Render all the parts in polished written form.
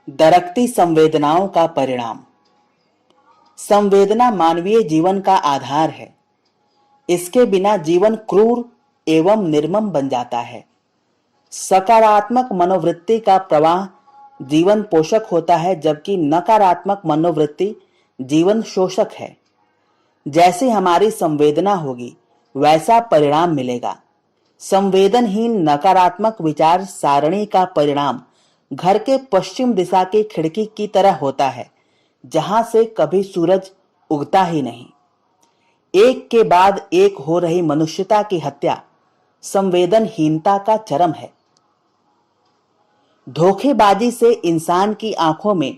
दरकती संवेदनाओं का परिणाम। संवेदना मानवीय जीवन का आधार है। इसके बिना जीवन क्रूर एवं निर्मम बन जाता है। सकारात्मक मनोवृत्ति का प्रवाह जीवन पोषक होता है, जबकि नकारात्मक मनोवृत्ति जीवन शोषक है। जैसी हमारी संवेदना होगी वैसा परिणाम मिलेगा। संवेदनहीन नकारात्मक विचार सारणी का परिणाम घर के पश्चिम दिशा की खिड़की की तरह होता है, जहां से कभी सूरज उगता ही नहीं। एक के बाद एक हो रही मनुष्यता की हत्या संवेदनहीनता का चरम है। धोखेबाजी से इंसान की आंखों में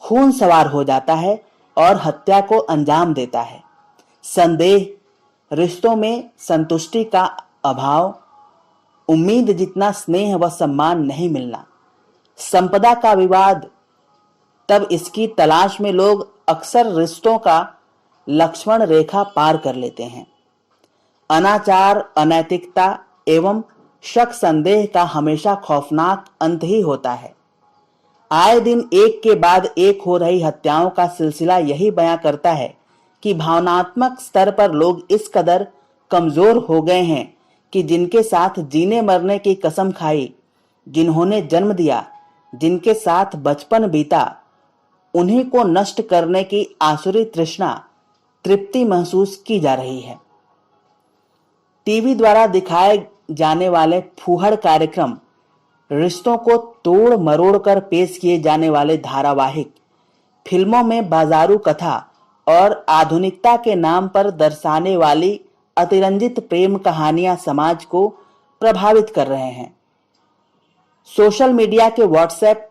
खून सवार हो जाता है और हत्या को अंजाम देता है। संदेह, रिश्तों में संतुष्टि का अभाव, उम्मीद जितना स्नेह व सम्मान नहीं मिलना, संपदा का विवाद, तब इसकी तलाश में लोग अक्सर रिश्तों का लक्ष्मण रेखा पार कर लेते हैं। अनाचार, अनैतिकता एवं शक संदेह का हमेशा खौफनाक अंत ही होता है। आए दिन एक के बाद एक हो रही हत्याओं का सिलसिला यही बयां करता है कि भावनात्मक स्तर पर लोग इस कदर कमजोर हो गए हैं कि जिनके साथ जीने मरने की कसम खाई, जिन्होंने जन्म दिया, जिनके साथ बचपन बीता, उन्हीं को नष्ट करने की आसुरी तृष्णा, तृप्ति महसूस की जा रही है। टीवी द्वारा दिखाए जाने वाले फूहड़ कार्यक्रम, रिश्तों को तोड़ मरोड़ कर पेश किए जाने वाले धारावाहिक, फिल्मों में बाजारू कथा और आधुनिकता के नाम पर दर्शाने वाली अतिरंजित प्रेम कहानियां समाज को प्रभावित कर रहे हैं। सोशल मीडिया के व्हाट्सएप,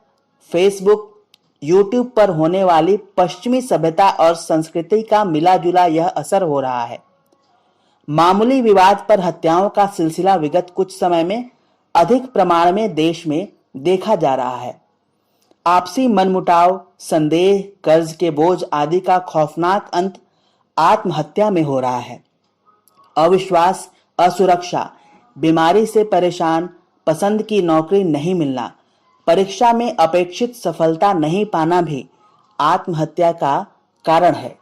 फेसबुक, यूट्यूब पर होने वाली पश्चिमी सभ्यता और संस्कृति का मिला जुला यह असर हो रहा है। मामूली विवाद पर हत्याओं का सिलसिला विगत कुछ समय में अधिक प्रमाण में देश में देखा जा रहा है। आपसी मनमुटाव, संदेह, कर्ज के बोझ आदि का खौफनाक अंत आत्महत्या में हो रहा है। अविश्वास, असुरक्षा, बीमारी से परेशान, पसंद की नौकरी नहीं मिलना, परीक्षा में अपेक्षित सफलता नहीं पाना भी आत्महत्या का कारण है।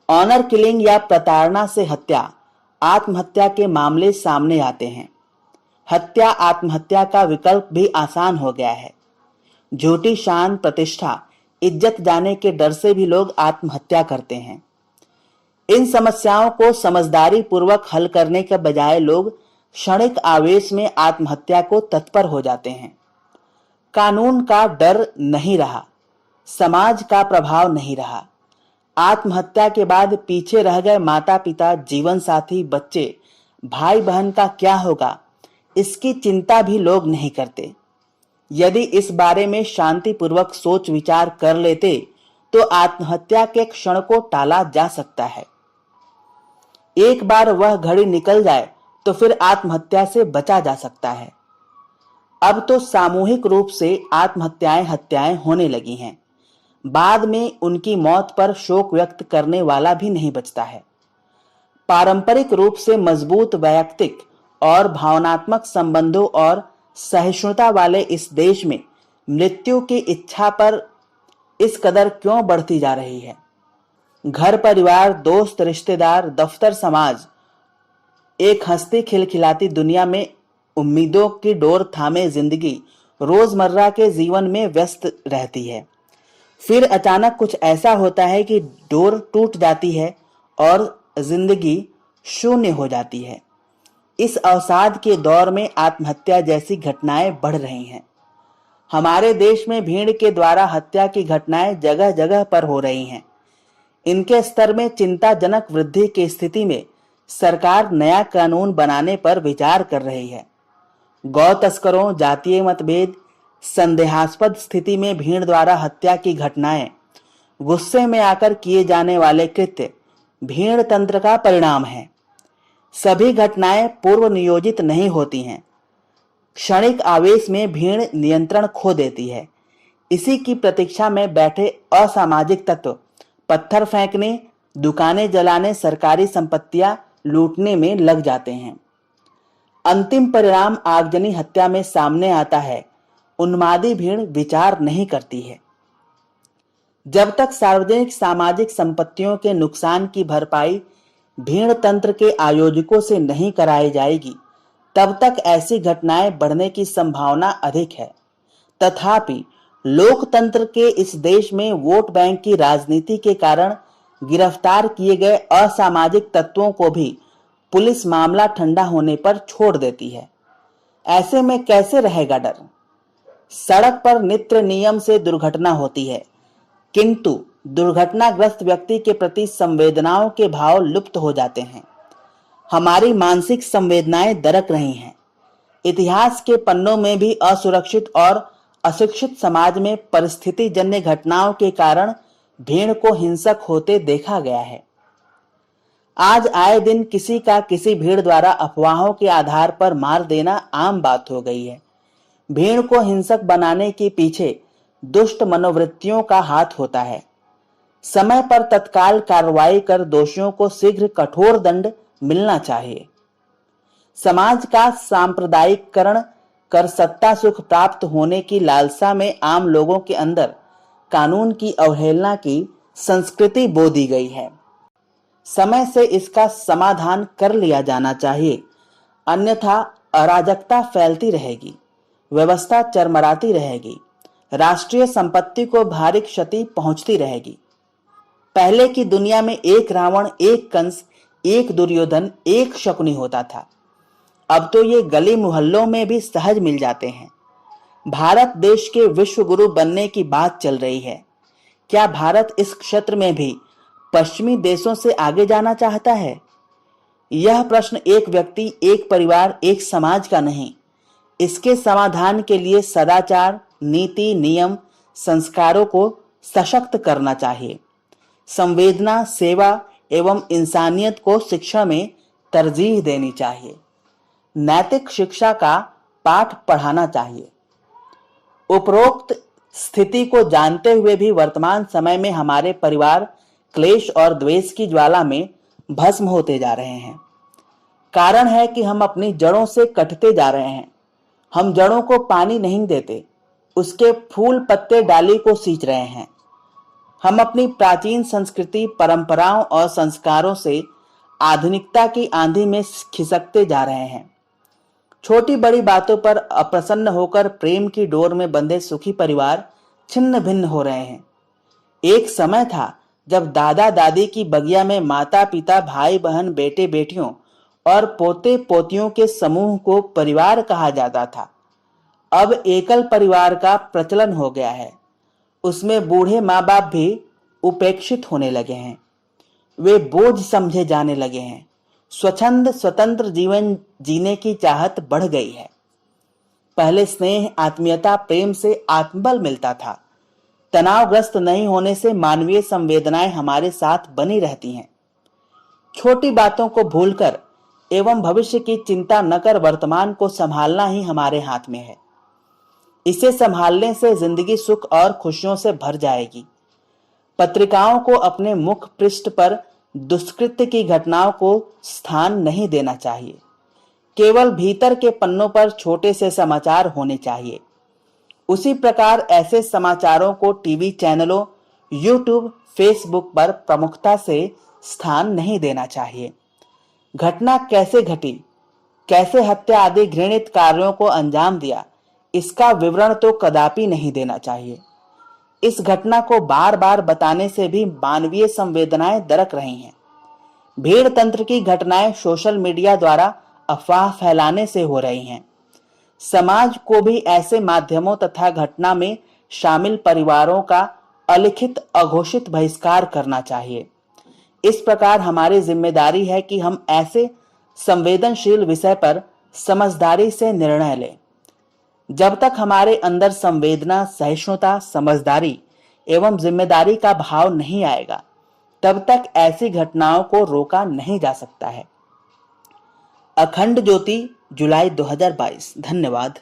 ऑनर किलिंग या प्रताड़ना से हत्या, आत्महत्या के मामले सामने आते हैं। हत्या आत्महत्या का विकल्प भी आसान हो गया है। झूठी शान, प्रतिष्ठा, इज्जत जाने के डर से भी लोग आत्महत्या करते हैं। इन समस्याओं को समझदारी पूर्वक हल करने के बजाय लोग क्षणिक आवेश में आत्महत्या को तत्पर हो जाते हैं। कानून का डर नहीं रहा, समाज का प्रभाव नहीं रहा। आत्महत्या के बाद पीछे रह गए माता पिता, जीवन साथी, बच्चे, भाई बहन का क्या होगा, इसकी चिंता भी लोग नहीं करते। यदि इस बारे में शांतिपूर्वक सोच विचार कर लेते तो आत्महत्या के क्षण को टाला जा सकता है। एक बार वह घड़ी निकल जाए तो फिर आत्महत्या से बचा जा सकता है। अब तो सामूहिक रूप से हत्याएं होने लगी हैं। बाद में उनकी मौत पर शोक व्यक्त करने वाला भी नहीं बचता है। पारंपरिक रूप से मजबूत वैयक्तिक और भावनात्मक संबंधों और सहिष्णुता वाले इस देश में मृत्यु की इच्छा पर इस कदर क्यों बढ़ती जा रही है? घर परिवार, दोस्त, रिश्तेदार, दफ्तर, समाज, एक हंसती खिलखिलाती दुनिया में उम्मीदों की डोर थामे जिंदगी रोजमर्रा के जीवन में व्यस्त रहती है। फिर अचानक कुछ ऐसा होता है कि डोर टूट जाती है और जिंदगी शून्य हो जाती है। इस अवसाद के दौर में आत्महत्या जैसी घटनाएं बढ़ रही हैं। हमारे देश में भीड़ के द्वारा हत्या की घटनाएं जगह जगह पर हो रही हैं। इनके स्तर में चिंताजनक वृद्धि की स्थिति में सरकार नया कानून बनाने पर विचार कर रही है। गौ तस्करों, जातीय मतभेद, संदेहास्पद स्थिति में भीड़ द्वारा हत्या की घटनाएं, गुस्से में आकर किए जाने वाले कृत्य भीड़ तंत्र का परिणाम है। सभी घटनाएं पूर्व नियोजित नहीं होती हैं। क्षणिक आवेश में भीड़ नियंत्रण खो देती है। इसी की प्रतीक्षा में बैठे असामाजिक तत्व पत्थर फेंकने, दुकानें जलाने, सरकारी संपत्तियां लूटने में लग जाते हैं। अंतिम परिणाम आगजनी हत्या में सामने आता है उन्मादी भीड़ विचार नहीं करती है। जब तक सार्वजनिक सामाजिक संपत्तियों के नुकसान की भरपाई भीड़ तंत्र के आयोजकों से नहीं कराई जाएगी, तब तक ऐसी घटनाएं बढ़ने की संभावना अधिक है। तथापि लोकतंत्र के इस देश में वोट बैंक की राजनीति के कारण गिरफ्तार किए गए असामाजिक तत्वों को भी पुलिस मामला ठंडा होने पर छोड़ देती है। ऐसे में कैसे रहेगा डर? सड़क पर नित्य नियम से दुर्घटना होती है, किंतु दुर्घटनाग्रस्त व्यक्ति के प्रति संवेदनाओं के भाव लुप्त हो जाते हैं। हमारी मानसिक संवेदनाएं दरक रही हैं। इतिहास के पन्नों में भी असुरक्षित और अशिक्षित समाज में परिस्थिति जन्य घटनाओं के कारण भीड़ को हिंसक होते देखा गया है। आज आए दिन किसी का किसी भीड़ द्वारा अफवाहों के आधार पर मार देना आम बात हो गई है। भीड़ को हिंसक बनाने के पीछे दुष्ट मनोवृत्तियों का हाथ होता है। समय पर तत्काल कार्रवाई कर दोषियों को शीघ्र कठोर दंड मिलना चाहिए। समाज का सांप्रदायिकरण कर सत्ता सुख प्राप्त होने की लालसा में आम लोगों के अंदर कानून की अवहेलना की संस्कृति बो दी गई है। समय से इसका समाधान कर लिया जाना चाहिए, अन्यथा अराजकता फैलती रहेगी, व्यवस्था चरमराती रहेगी, राष्ट्रीय संपत्ति को भारी क्षति पहुंचती रहेगी। पहले की दुनिया में एक रावण, एक कंस, एक दुर्योधन, एक शकुनी होता था। अब तो ये गली मोहल्लों में भी सहज मिल जाते हैं। भारत देश के विश्व गुरु बनने की बात चल रही है। क्या भारत इस क्षेत्र में भी पश्चिमी देशों से आगे जाना चाहता है? यह प्रश्न एक व्यक्ति, एक परिवार, एक समाज का नहीं। इसके समाधान के लिए सदाचार, नीति, नियम, संस्कारों को सशक्त करना चाहिए। संवेदना, सेवा एवं इंसानियत को शिक्षा में तरजीह देनी चाहिए। नैतिक शिक्षा का पाठ पढ़ाना चाहिए। उपरोक्त स्थिति को जानते हुए भी वर्तमान समय में हमारे परिवार क्लेश और द्वेष की ज्वाला में भस्म होते जा रहे हैं। कारण है कि हम अपनी जड़ों से कटते जा रहे हैं। हम जड़ों को पानी नहीं देते, उसके फूल पत्ते डाली को सींच रहे हैं। हम अपनी प्राचीन संस्कृति, परंपराओं और संस्कारों से आधुनिकता की आंधी में खिसकते जा रहे हैं। छोटी बड़ी बातों पर अप्रसन्न होकर प्रेम की डोर में बंधे सुखी परिवार छिन्न भिन्न हो रहे हैं। एक समय था जब दादा दादी की बगिया में माता पिता, भाई बहन, बेटे बेटियों और पोते पोतियों के समूह को परिवार कहा जाता था। अब एकल परिवार का प्रचलन हो गया है। उसमें बूढ़े माँ बाप भी उपेक्षित होने लगे हैं। वे बोझ समझे जाने लगे हैं। स्वच्छंद स्वतंत्र जीवन जीने की चाहत बढ़ गई है। पहले स्नेह, आत्मीयता, प्रेम से आत्मबल मिलता था। तनावग्रस्त नहीं होने से मानवीय संवेदनाएं हमारे साथ बनी रहती हैं। छोटी बातों को भूलकर एवं भविष्य की चिंता न कर वर्तमान को संभालना ही हमारे हाथ में है। इसे संभालने से जिंदगी सुख और खुशियों से भर जाएगी। पत्रिकाओं को अपने मुख पृष्ठ पर दुष्कृत्य की घटनाओं को स्थान नहीं देना चाहिए। केवल भीतर के पन्नों पर छोटे से समाचार होने चाहिए। उसी प्रकार ऐसे समाचारों को टीवी चैनलों, यूट्यूब, फेसबुक पर प्रमुखता से स्थान नहीं देना चाहिए। घटना कैसे घटी, कैसे हत्या आदि घृणित कार्यों को अंजाम दिया, इसका विवरण तो कदापि नहीं देना चाहिए। इस घटना को बार बार बताने से भी मानवीय संवेदनाएं दरक रही हैं। भीड़ तंत्र की घटनाएं सोशल मीडिया द्वारा अफवाह फैलाने से हो रही हैं। समाज को भी ऐसे माध्यमों तथा घटना में शामिल परिवारों का अलिखित अघोषित बहिष्कार करना चाहिए। इस प्रकार हमारी जिम्मेदारी है कि हम ऐसे संवेदनशील विषय पर समझदारी से निर्णय लें। जब तक हमारे अंदर संवेदना, सहिष्णुता, समझदारी एवं जिम्मेदारी का भाव नहीं आएगा, तब तक ऐसी घटनाओं को रोका नहीं जा सकता है। अखंड ज्योति, जुलाई 2022। धन्यवाद।